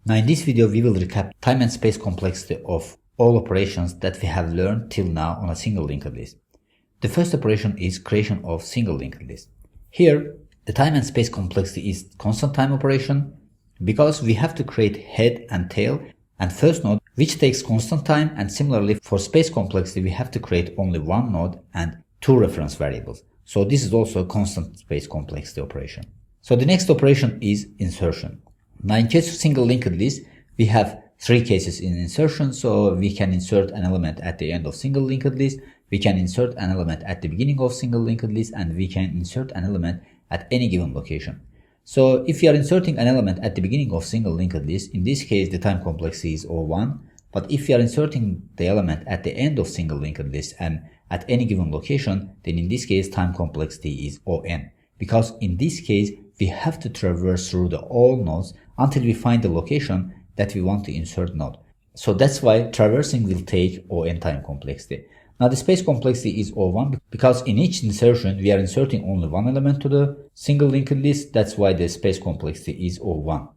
Now in this video we will recap time and space complexity of all operations that we have learned till now on a single linked list. The first operation is creation of single linked list. Here the time and space complexity is constant time operation because we have to create head and tail and first node which takes constant time, and similarly for space complexity we have to create only one node and two reference variables. So this is also a constant space complexity operation. So the next operation is insertion. Now in case of single linked list we have three cases in insertion. So we can insert an element at the end of single linked list, we can insert an element at the beginning of single linked list, and we can insert an element at any given location. So if you are inserting an element at the beginning of single linked list, in this case the time complexity is O1, but if you are inserting the element at the end of single linked list and at any given location, then in this case time complexity is On, because in this case we have to traverse through the all nodes until we find the location that we want to insert node. So that's why traversing will take On time complexity. Now the space complexity is O1 because in each insertion we are inserting only one element to the single linked list. That's why the space complexity is O1.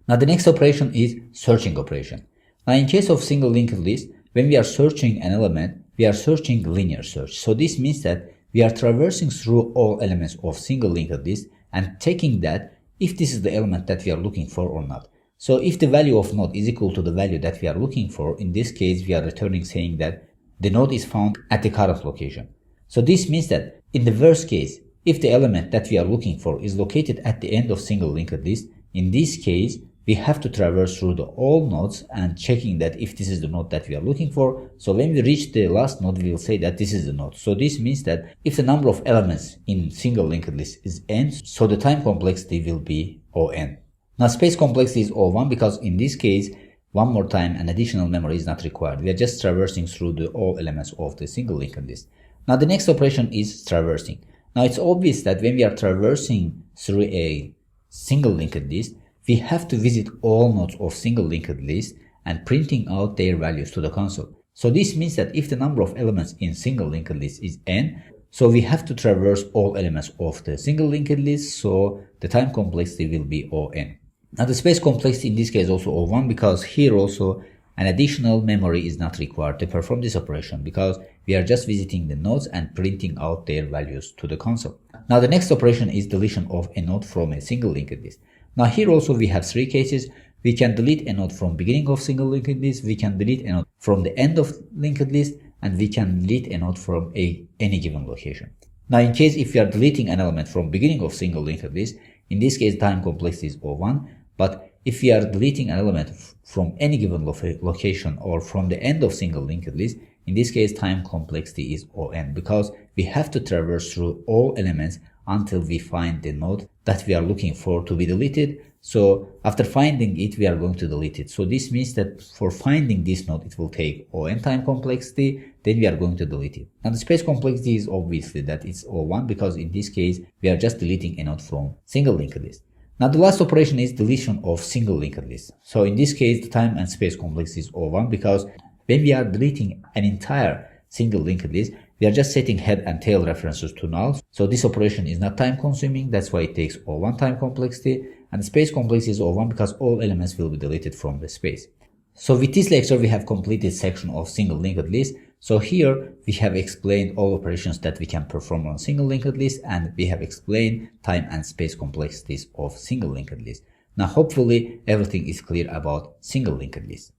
Now the next operation is searching operation. Now in case of single linked list, when we are searching an element, we are searching linear search. So this means that we are traversing through all elements of single linked list and checking that if this is the element that we are looking for or not. So if the value of node is equal to the value that we are looking for, in this case we are returning saying that the node is found at the current location. So this means that in the worst case, if the element that we are looking for is located at the end of single linked list, in this case we have to traverse through the all nodes and checking that if this is the node that we are looking for. So when we reach the last node we will say that this is the node. So this means that if the number of elements in single linked list is n, so the time complexity will be On. Now space complexity is O1 because in this case one more time an additional memory is not required. We are just traversing through the all elements of the single linked list. Now the next operation is traversing. Now it's obvious that when we are traversing through a single linked list, we have to visit all nodes of single linked list and printing out their values to the console. So this means that if the number of elements in single linked list is n, so we have to traverse all elements of the single linked list, so the time complexity will be On. Now the space complexity in this case also O1 because here also an additional memory is not required to perform this operation because we are just visiting the nodes and printing out their values to the console. Now the next operation is deletion of a node from a single linked list. Now here also we have three cases. We can delete a node from beginning of single linked list, we can delete a node from the end of linked list, and we can delete a node from any given location. Now in case if we are deleting an element from beginning of single linked list, in this case time complexity is O1, but if we are deleting an element from any given location or from the end of single linked list, in this case time complexity is On because we have to traverse through all elements until we find the node that we are looking for to be deleted. So after finding it we are going to delete it. So this means that for finding this node it will take On time complexity, then we are going to delete it. And the space complexity is obviously that it's O1 because in this case we are just deleting a node from single linked list. Now the last operation is deletion of single linked list. So in this case the time and space complexity is O1 because when we are deleting an entire single linked list, we are just setting head and tail references to null. So this operation is not time consuming, that's why it takes O1 time complexity, and the space complexity is O1 because all elements will be deleted from the space. So with this lecture we have completed section of single linked list. So here we have explained all operations that we can perform on single linked list, and we have explained time and space complexities of single linked list. Now hopefully everything is clear about single linked list.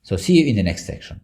So see you in the next section.